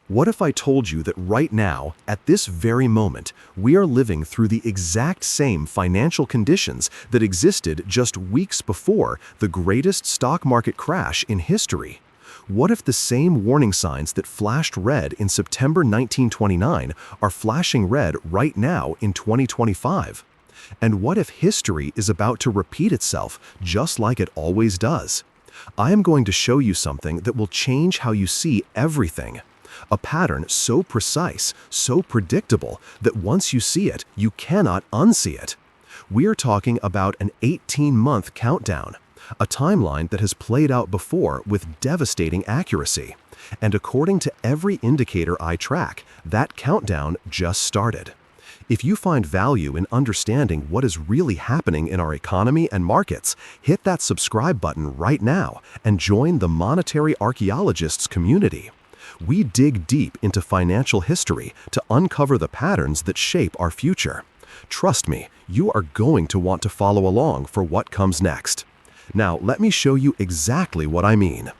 What if I told you that right now, at this very moment, we are living through the exact same financial conditions that existed just weeks before the greatest stock market crash in history? What if the same warning signs that flashed red in September 1929 are flashing red right now in 2025? And what if history is about to repeat itself just like it always does? I am going to show you something that will change how you see everything. A pattern so precise, so predictable, that once you see it, you cannot unsee it. We are talking about an 18-month countdown, a timeline that has played out before with devastating accuracy. And according to every indicator I track, that countdown just started. If you find value in understanding what is really happening in our economy and markets, hit that subscribe button right now and join the Monetary Archaeologists community. We dig deep into financial history to uncover the patterns that shape our future. Trust me, you are going to want to follow along for what comes next. Now, let me show you exactly what I mean.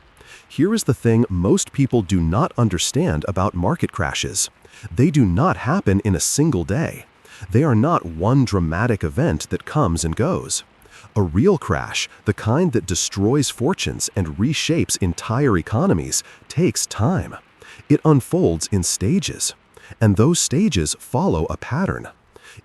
Here is the thing most people do not understand about market crashes. They do not happen in a single day. They are not one dramatic event that comes and goes. A real crash, the kind that destroys fortunes and reshapes entire economies, takes time. It unfolds in stages, and those stages follow a pattern.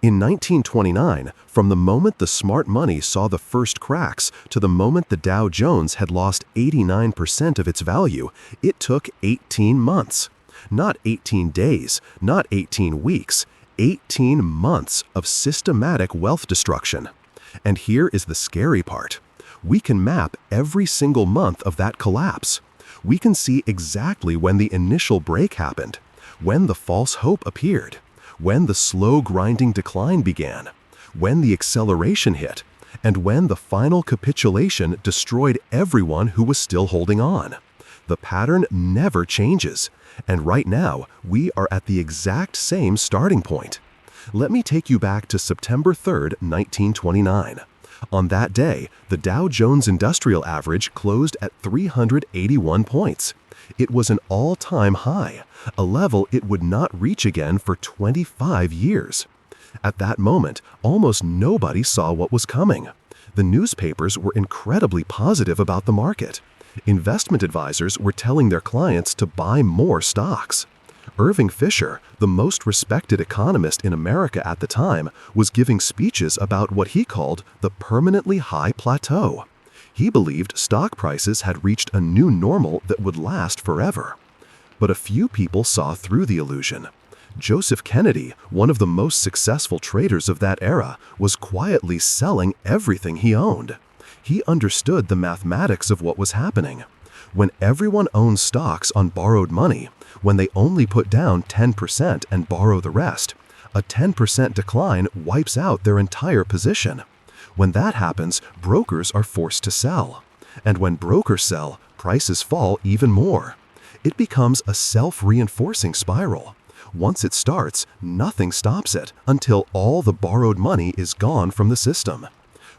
In 1929, from the moment the smart money saw the first cracks to the moment the Dow Jones had lost 89% of its value, it took 18 months. Not 18 days, not 18 weeks, 18 months of systematic wealth destruction. And here is the scary part. We can map every single month of that collapse. We can see exactly when the initial break happened, when the false hope appeared, when the slow grinding decline began, when the acceleration hit, and when the final capitulation destroyed everyone who was still holding on. The pattern never changes, and right now we are at the exact same starting point. Let me take you back to September 3rd, 1929. On that day, the Dow Jones Industrial Average closed at 381 points. It was an all-time high, a level it would not reach again for 25 years. At that moment, almost nobody saw what was coming. The newspapers were incredibly positive about the market. Investment advisors were telling their clients to buy more stocks. Irving Fisher, the most respected economist in America at the time, was giving speeches about what he called the permanently high plateau. He believed stock prices had reached a new normal that would last forever. But a few people saw through the illusion. Joseph Kennedy, one of the most successful traders of that era, was quietly selling everything he owned. He understood the mathematics of what was happening. When everyone owns stocks on borrowed money, when they only put down 10% and borrow the rest, a 10% decline wipes out their entire position. When that happens, brokers are forced to sell. And when brokers sell, prices fall even more. It becomes a self-reinforcing spiral. Once it starts, nothing stops it until all the borrowed money is gone from the system.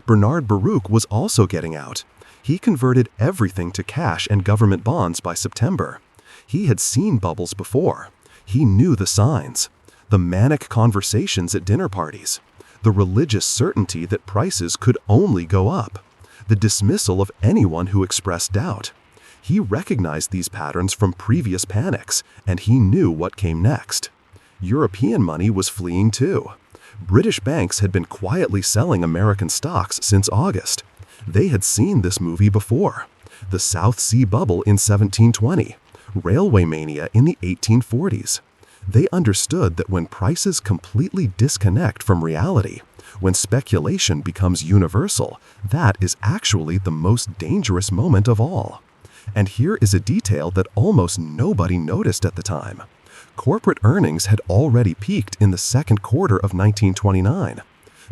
Bernard Baruch was also getting out. He converted everything to cash and government bonds by September. He had seen bubbles before. He knew the signs. The manic conversations at dinner parties. The religious certainty that prices could only go up. The dismissal of anyone who expressed doubt. He recognized these patterns from previous panics, and he knew what came next. European money was fleeing too. British banks had been quietly selling American stocks since August. They had seen this movie before. The South Sea Bubble in 1720. Railway mania in the 1840s. They understood that when prices completely disconnect from reality, when speculation becomes universal, that is actually the most dangerous moment of all. And here is a detail that almost nobody noticed at the time. Corporate earnings had already peaked in the second quarter of 1929.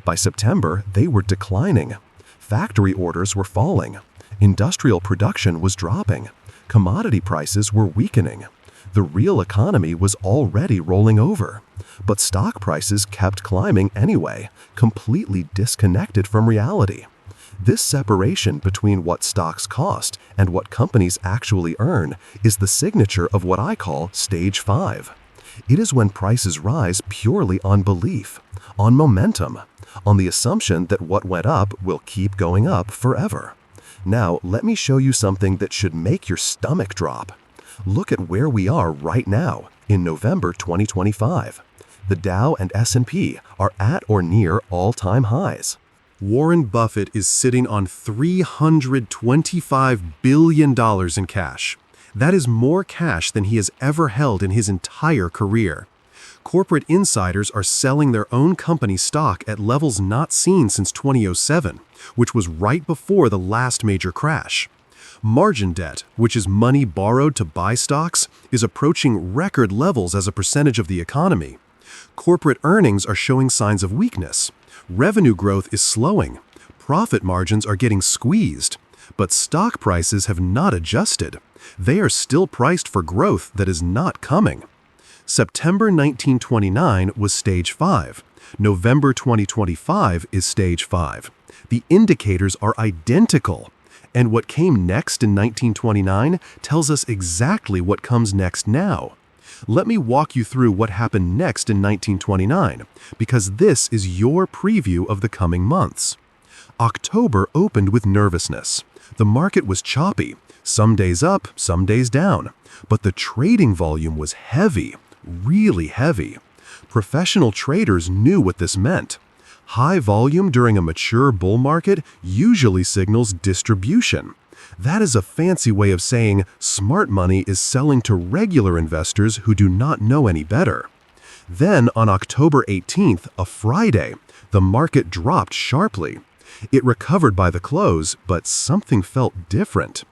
By September, they were declining. Factory orders were falling. Industrial production was dropping. Commodity prices were weakening. The real economy was already rolling over. But stock prices kept climbing anyway, completely disconnected from reality. This separation between what stocks cost and what companies actually earn is the signature of what I call Stage 5. It is when prices rise purely on belief, on momentum, on the assumption that what went up will keep going up forever. Now, let me show you something that should make your stomach drop. Look at where we are right now, in November 2025. The Dow and S&P are at or near all-time highs. Warren Buffett is sitting on $325 billion in cash. That is more cash than he has ever held in his entire career. Corporate insiders are selling their own company stock at levels not seen since 2007, which was right before the last major crash. Margin debt, which is money borrowed to buy stocks, is approaching record levels as a percentage of the economy. Corporate earnings are showing signs of weakness. Revenue growth is slowing. Profit margins are getting squeezed. But stock prices have not adjusted. They are still priced for growth that is not coming. September 1929 was Stage 5. November 2025 is Stage 5. The indicators are identical. And what came next in 1929 tells us exactly what comes next now. Let me walk you through what happened next in 1929, because this is your preview of the coming months. October opened with nervousness. The market was choppy, some days up, some days down, but the trading volume was heavy, really heavy. Professional traders knew what this meant. High volume during a mature bull market usually signals distribution. That is a fancy way of saying smart money is selling to regular investors who do not know any better. Then on October 18th, a Friday, the market dropped sharply. It recovered by the close, but something felt different.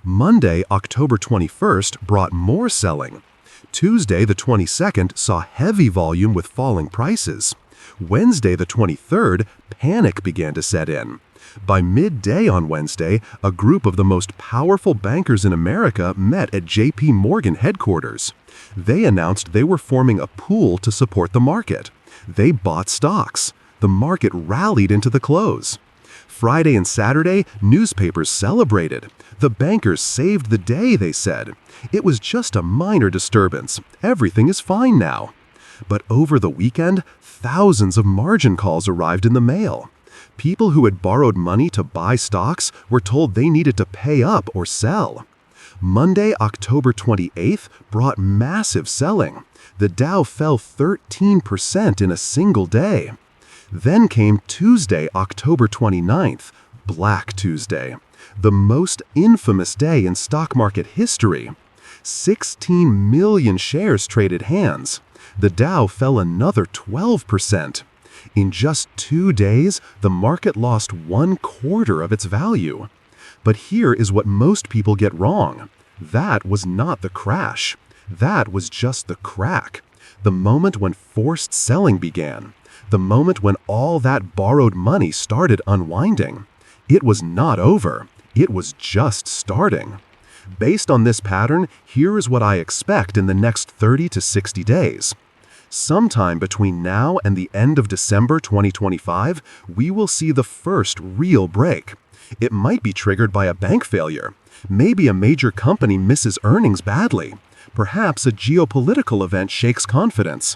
Monday, October 21st, brought more selling. Tuesday, the 22nd, saw heavy volume with falling prices. Wednesday, the 23rd, panic began to set in. By midday on Wednesday, a group of the most powerful bankers in America met at J.P. Morgan headquarters. They announced they were forming a pool to support the market. They bought stocks. The market rallied into the close. Friday and Saturday, newspapers celebrated. The bankers saved the day, they said. It was just a minor disturbance. Everything is fine now. But over the weekend, thousands of margin calls arrived in the mail. People who had borrowed money to buy stocks were told they needed to pay up or sell. Monday, October 28th, brought massive selling. The Dow fell 13% in a single day. Then came Tuesday, October 29th, Black Tuesday, the most infamous day in stock market history. 16 million shares traded hands. The Dow fell another 12%. In just 2 days, the market lost 1/4 of its value. But here is what most people get wrong. That was not the crash. That was just the crack. The moment when forced selling began. The moment when all that borrowed money started unwinding. It was not over. It was just starting. Based on this pattern, here is what I expect in the next 30 to 60 days. Sometime between now and the end of December 2025, we will see the first real break. It might be triggered by a bank failure. Maybe a major company misses earnings badly. Perhaps a geopolitical event shakes confidence.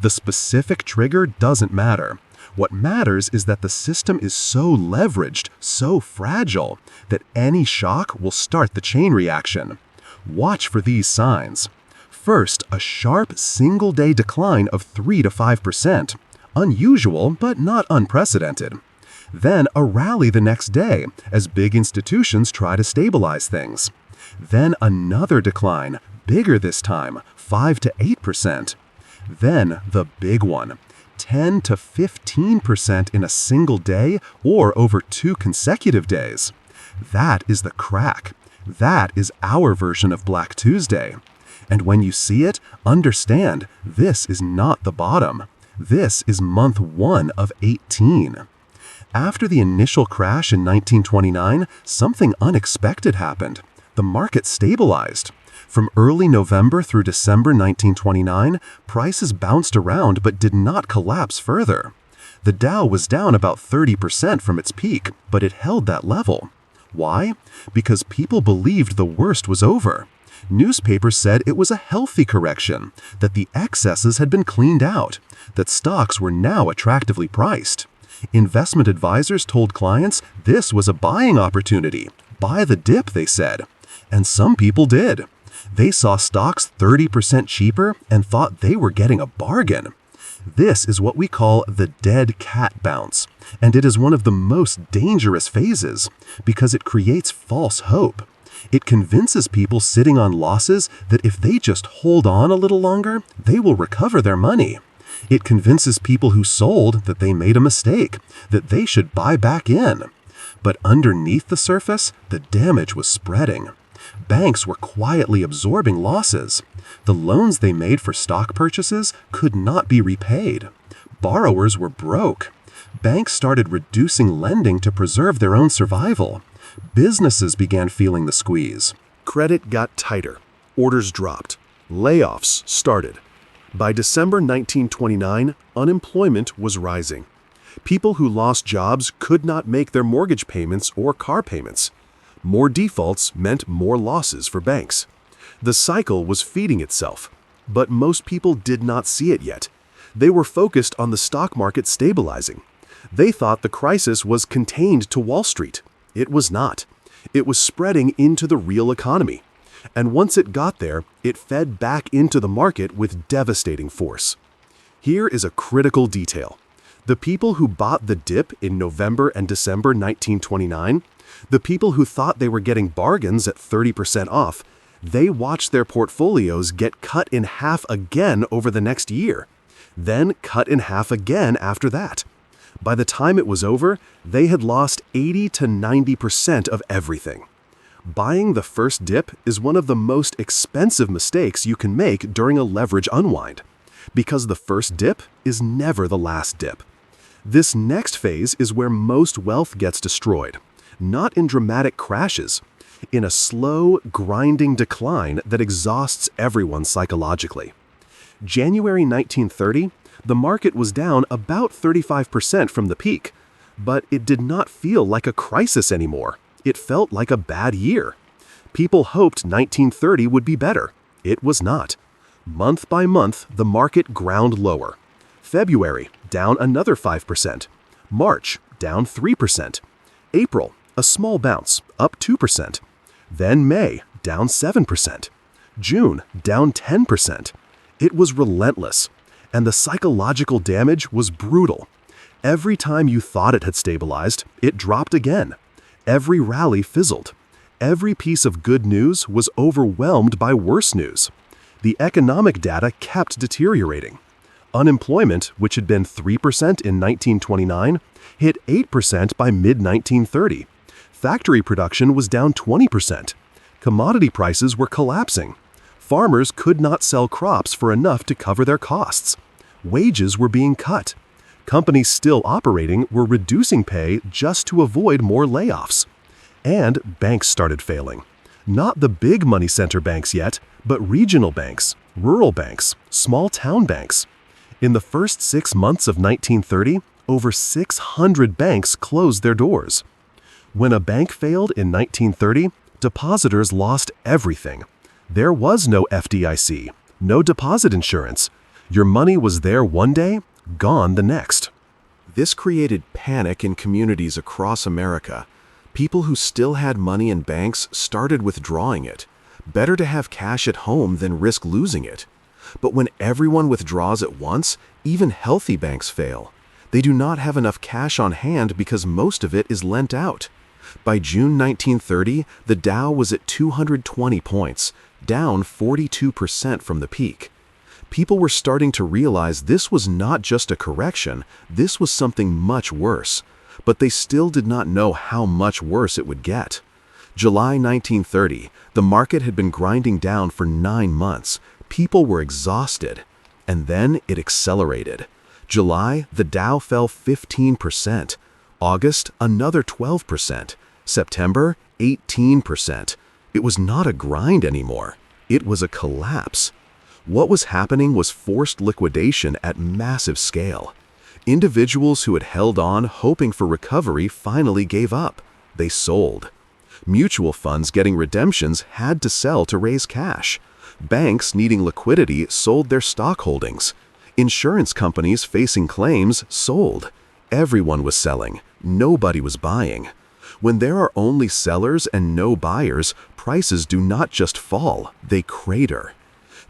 The specific trigger doesn't matter. What matters is that the system is so leveraged, so fragile, that any shock will start the chain reaction. Watch for these signs. First, a sharp single-day decline of 3 to 5%. Unusual, but not unprecedented. Then a rally the next day, as big institutions try to stabilize things. Then another decline, bigger this time, 5 to 8%. Then the big one, 10 to 15% in a single day or over 2 consecutive days. That is the crack. That is our version of Black Tuesday. And when you see it, understand this is not the bottom. This is month 1 of 18. After the initial crash in 1929, something unexpected happened. The market stabilized. From early November through December 1929, prices bounced around but did not collapse further. The Dow was down about 30% from its peak, but it held that level. Why? Because people believed the worst was over. Newspapers said it was a healthy correction, that the excesses had been cleaned out, that stocks were now attractively priced. Investment advisors told clients this was a buying opportunity. Buy the dip, they said. And some people did. They saw stocks 30% cheaper and thought they were getting a bargain. This is what we call the dead cat bounce, and it is one of the most dangerous phases because it creates false hope. It convinces people sitting on losses that if they just hold on a little longer, they will recover their money. It convinces people who sold that they made a mistake, that they should buy back in. But underneath the surface, the damage was spreading. Banks were quietly absorbing losses. The loans they made for stock purchases could not be repaid. Borrowers were broke. Banks started reducing lending to preserve their own survival. Businesses began feeling the squeeze. Credit got tighter. Orders dropped. Layoffs started. By December 1929, unemployment was rising. People who lost jobs could not make their mortgage payments or car payments. More defaults meant more losses for banks. The cycle was feeding itself, but most people did not see it yet. They were focused on the stock market stabilizing. They thought the crisis was contained to Wall Street. It was not. It was spreading into the real economy. And once it got there, it fed back into the market with devastating force. Here is a critical detail. The people who bought the dip in November and December 1929, the people who thought they were getting bargains at 30% off, they watched their portfolios get cut in half again over the next year, then cut in half again after that. By the time it was over, they had lost 80 to 90% of everything. Buying the first dip is one of the most expensive mistakes you can make during a leverage unwind, because the first dip is never the last dip. This next phase is where most wealth gets destroyed, not in dramatic crashes, in a slow, grinding decline that exhausts everyone psychologically. January 1930, the market was down about 35% from the peak, but it did not feel like a crisis anymore. It felt like a bad year. People hoped 1930 would be better. It was not. Month by month, the market ground lower. February, down another 5%. March, down 3%. April, a small bounce, up 2%. Then May, down 7%. June, down 10%. It was relentless, and the psychological damage was brutal. Every time you thought it had stabilized, it dropped again. Every rally fizzled. Every piece of good news was overwhelmed by worse news. The economic data kept deteriorating. Unemployment, which had been 3% in 1929, hit 8% by mid-1930. Factory production was down 20%. Commodity prices were collapsing. Farmers could not sell crops for enough to cover their costs. Wages were being cut. Companies still operating were reducing pay just to avoid more layoffs. And banks started failing. Not the big money center banks yet, but regional banks, rural banks, small town banks. In the first 6 months of 1930, over 600 banks closed their doors. When a bank failed in 1930, depositors lost everything. There was no FDIC, no deposit insurance. Your money was there one day, gone the next. This created panic in communities across America. People who still had money in banks started withdrawing it. Better to have cash at home than risk losing it. But when everyone withdraws at once, even healthy banks fail. They do not have enough cash on hand because most of it is lent out. By June 1930, the Dow was at 220 points, down 42% from the peak. People were starting to realize this was not just a correction, this was something much worse. But they still did not know how much worse it would get. July 1930, the market had been grinding down for 9 months. People were exhausted. And then it accelerated. July, the Dow fell 15%. August, another 12%. September, 18%. It was not a grind anymore. It was a collapse. What was happening was forced liquidation at massive scale. Individuals who had held on hoping for recovery finally gave up. They sold. Mutual funds getting redemptions had to sell to raise cash. Banks needing liquidity sold their stock holdings. Insurance companies facing claims sold. Everyone was selling. Nobody was buying. When there are only sellers and no buyers, prices do not just fall, they crater.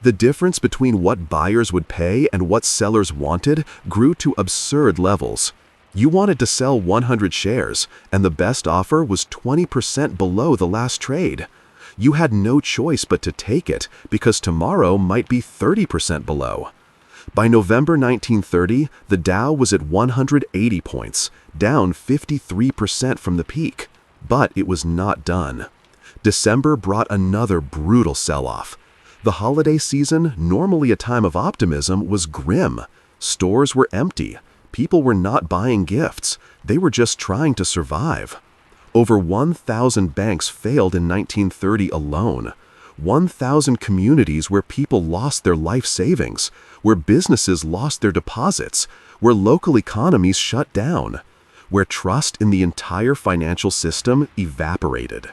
The difference between what buyers would pay and what sellers wanted grew to absurd levels. You wanted to sell 100 shares, and the best offer was 20% below the last trade. You had no choice but to take it because tomorrow might be 30% below. By November 1930, the Dow was at 180 points, down 53% from the peak. But it was not done. December brought another brutal sell-off. The holiday season, normally a time of optimism, was grim. Stores were empty. People were not buying gifts. They were just trying to survive. Over 1,000 banks failed in 1930 alone. 1,000 communities where people lost their life savings, where businesses lost their deposits, where local economies shut down, where trust in the entire financial system evaporated.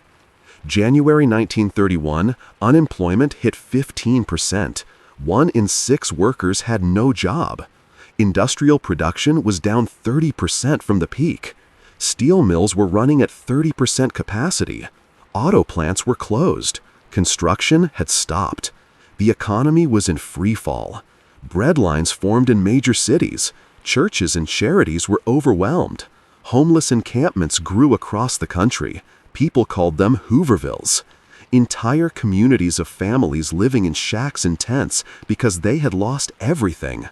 January 1931, unemployment hit 15%. 1 in 6 workers had no job. Industrial production was down 30% from the peak. Steel mills were running at 30% capacity. Auto plants were closed. Construction had stopped. The economy was in free fall. Bread lines formed in major cities. Churches and charities were overwhelmed. Homeless encampments grew across the country. People called them Hoovervilles. Entire communities of families living in shacks and tents because they had lost everything.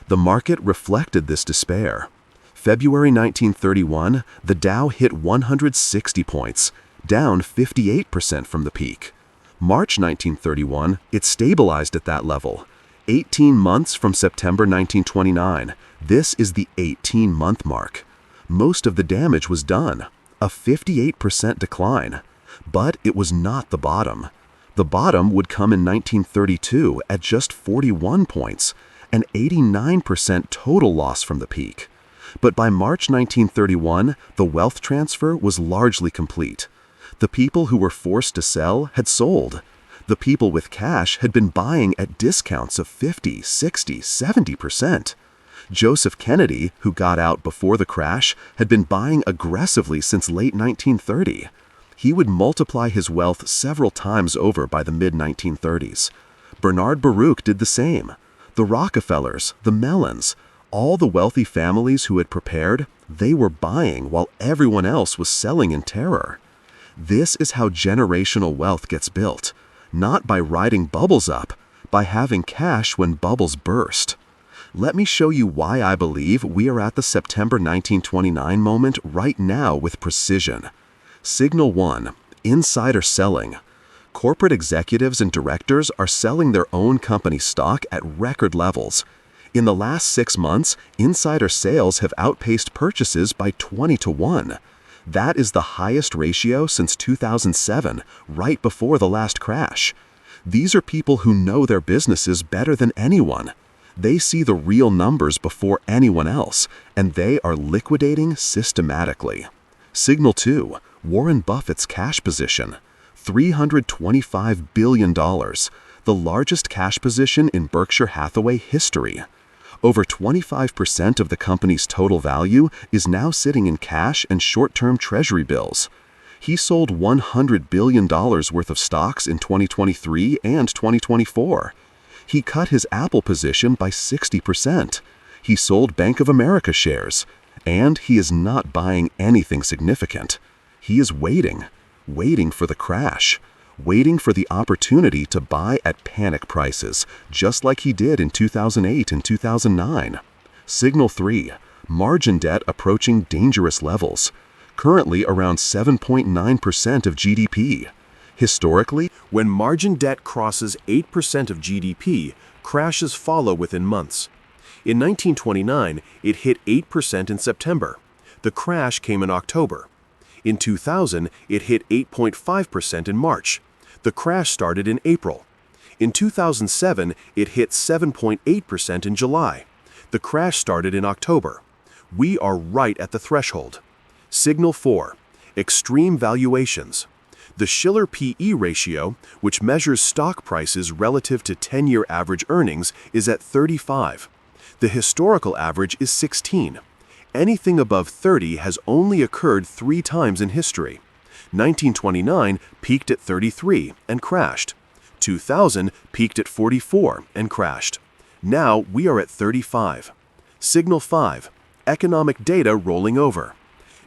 The market reflected this despair. February 1931, the Dow hit 160 points, down 58% from the peak. March 1931, it stabilized at that level. 18 months from September 1929, this is the 18-month mark. Most of the damage was done, a 58% decline. But it was not the bottom. The bottom would come in 1932 at just 41 points, an 89% total loss from the peak. But by March 1931, the wealth transfer was largely complete. The people who were forced to sell had sold. The people with cash had been buying at discounts of 50, 60, 70%. Joseph Kennedy, who got out before the crash, had been buying aggressively since late 1930. He would multiply his wealth several times over by the mid-1930s. Bernard Baruch did the same. The Rockefellers, the Mellons, all the wealthy families who had prepared, they were buying while everyone else was selling in terror. This is how generational wealth gets built, not by riding bubbles up, by having cash when bubbles burst. Let me show you why I believe we are at the September 1929 moment right now with precision. Signal 1. Insider selling. Corporate executives and directors are selling their own company stock at record levels. In the last 6 months, insider sales have outpaced purchases by 20 to 1. That is the highest ratio since 2007, right before the last crash. These are people who know their businesses better than anyone. They see the real numbers before anyone else, and they are liquidating systematically. Signal 2. Warren Buffett's cash position. $325 billion, the largest cash position in Berkshire Hathaway history. Over 25% of the company's total value is now sitting in cash and short-term treasury bills. He sold $100 billion worth of stocks in 2023 and 2024. He cut his Apple position by 60%. He sold Bank of America shares. And he is not buying anything significant. He is waiting for the crash, waiting for the opportunity to buy at panic prices, just like he did in 2008 and 2009. Signal 3. Margin debt approaching dangerous levels, currently around 7.9% of GDP. Historically, when margin debt crosses 8% of GDP, crashes follow within months. In 1929, it hit 8% in September. The crash came in October. In 2000, it hit 8.5% in March. The crash started in April. In 2007, it hit 7.8% in July. The crash started in October. We are right at the threshold. Signal 4. Extreme valuations. The Shiller P/E ratio, which measures stock prices relative to 10-year average earnings, is at 35. The historical average is 16. Anything above 30 has only occurred 3 times in history. 1929 peaked at 33 and crashed. 2000 peaked at 44 and crashed. Now we are at 35. Signal 5. Economic data rolling over.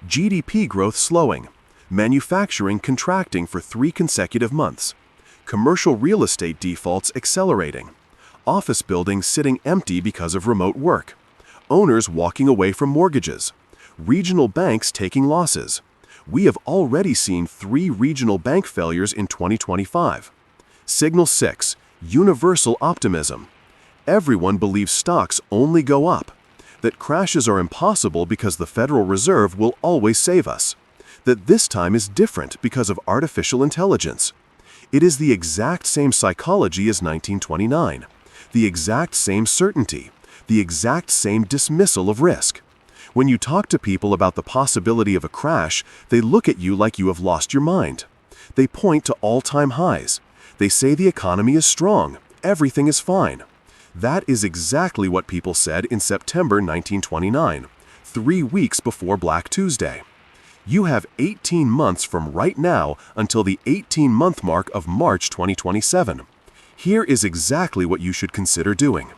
GDP growth slowing. Manufacturing contracting for 3 consecutive months. Commercial real estate defaults accelerating. Office buildings sitting empty because of remote work. Owners walking away from mortgages. Regional banks taking losses. We have already seen 3 regional bank failures in 2025. Signal 6. Universal optimism. Everyone believes stocks only go up. That crashes are impossible because the Federal Reserve will always save us. That this time is different because of artificial intelligence. It is the exact same psychology as 1929. The exact same certainty. The exact same dismissal of risk. When you talk to people about the possibility of a crash, they look at you like you have lost your mind. They point to all-time highs. They say the economy is strong, everything is fine. That is exactly what people said in September 1929, 3 weeks before Black Tuesday. You have 18 months from right now until the 18-month mark of March 2027. Here is exactly what you should consider doing.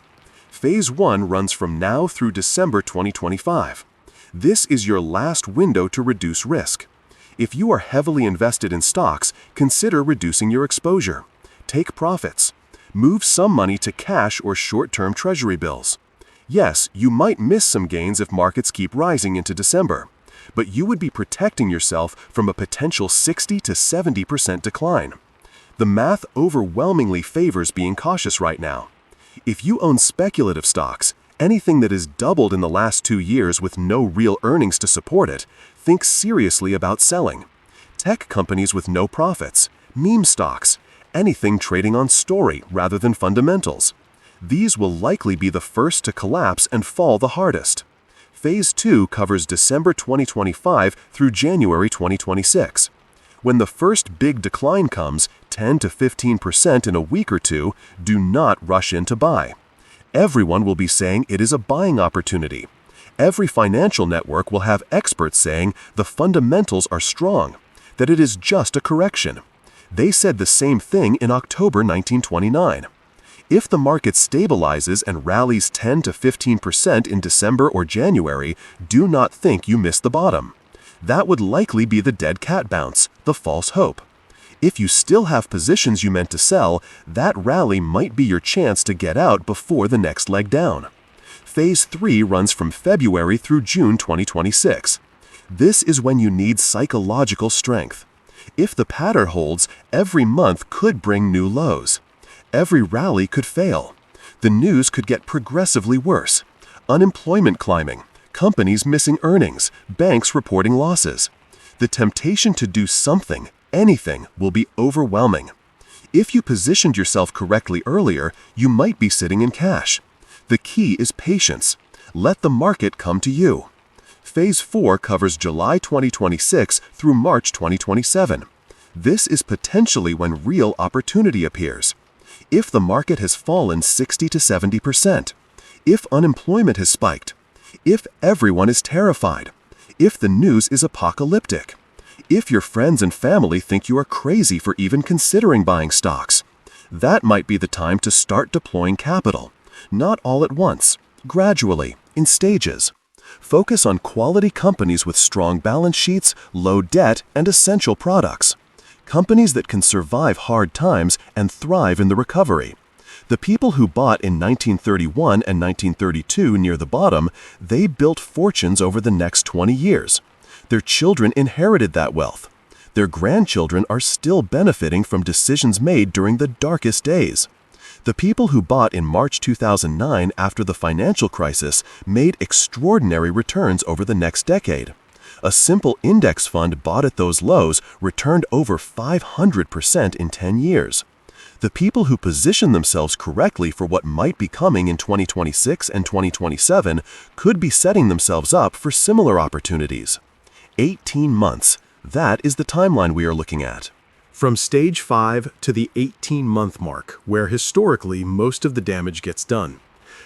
Phase 1 runs from now through December 2025. This is your last window to reduce risk. If you are heavily invested in stocks, consider reducing your exposure. Take profits. Move some money to cash or short-term treasury bills. Yes, you might miss some gains if markets keep rising into December, but you would be protecting yourself from a potential 60 to 70% decline. The math overwhelmingly favors being cautious right now. If you own speculative stocks, anything that has doubled in the last 2 years with no real earnings to support it, think seriously about selling. Tech companies with no profits, meme stocks, anything trading on story rather than fundamentals. These will likely be the first to collapse and fall the hardest. Phase 2 covers December 2025 through January 2026. When the first big decline comes, 10 to 15% in a week or two, do not rush in to buy. Everyone will be saying it is a buying opportunity. Every financial network will have experts saying the fundamentals are strong, that it is just a correction. They said the same thing in October 1929. If the market stabilizes and rallies 10 to 15% in December or January, do not think you missed the bottom. That would likely be the dead cat bounce, the false hope. If you still have positions you meant to sell, that rally might be your chance to get out before the next leg down. Phase 3 runs from February through June 2026. This is when you need psychological strength. If the pattern holds, every month could bring new lows. Every rally could fail. The news could get progressively worse. Unemployment climbing, companies missing earnings, banks reporting losses. The temptation to do something, anything, will be overwhelming. If you positioned yourself correctly earlier, you might be sitting in cash. The key is patience. Let the market come to you. Phase 4 covers July 2026 through March 2027. This is potentially when real opportunity appears. If the market has fallen 60 to 70%, if unemployment has spiked, if everyone is terrified, if the news is apocalyptic, if your friends and family think you are crazy for even considering buying stocks, that might be the time to start deploying capital. Not all at once, gradually, in stages. Focus on quality companies with strong balance sheets, low debt, and essential products. Companies that can survive hard times and thrive in the recovery. The people who bought in 1931 and 1932 near the bottom, they built fortunes over the next 20 years. Their children inherited that wealth. Their grandchildren are still benefiting from decisions made during the darkest days. The people who bought in March 2009 after the financial crisis made extraordinary returns over the next decade. A simple index fund bought at those lows returned over 500% in 10 years. The people who position themselves correctly for what might be coming in 2026 and 2027 could be setting themselves up for similar opportunities. 18 months. That is the timeline we are looking at. From stage 5 to the 18-month mark, where historically most of the damage gets done.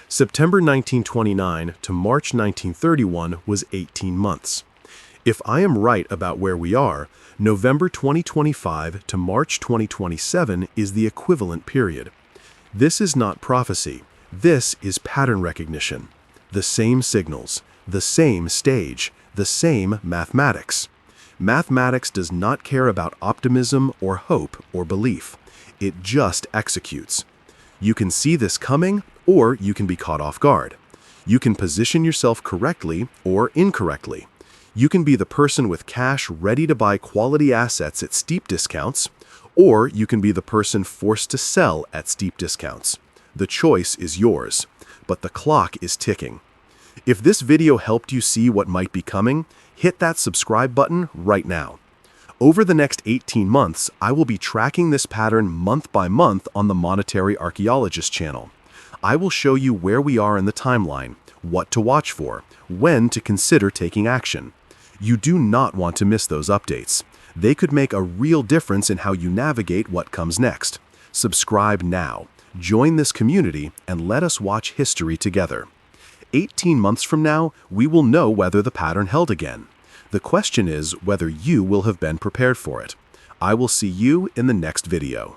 September 1929 to March 1931 was 18 months. If I am right about where we are, November 2025 to March 2027 is the equivalent period. This is not prophecy. This is pattern recognition. The same signals, the same stage, the same mathematics. Mathematics does not care about optimism or hope or belief. It just executes. You can see this coming, or you can be caught off guard. You can position yourself correctly or incorrectly. You can be the person with cash ready to buy quality assets at steep discounts, or you can be the person forced to sell at steep discounts. The choice is yours, but the clock is ticking. If this video helped you see what might be coming, hit that subscribe button right now. Over the next 18 months, I will be tracking this pattern month by month on the Monetary Archaeologist channel. I will show you where we are in the timeline, what to watch for, when to consider taking action. You do not want to miss those updates. They could make a real difference in how you navigate what comes next. Subscribe now, join this community, and let us watch history together. 18 months from now, we will know whether the pattern held again. The question is whether you will have been prepared for it. I will see you in the next video.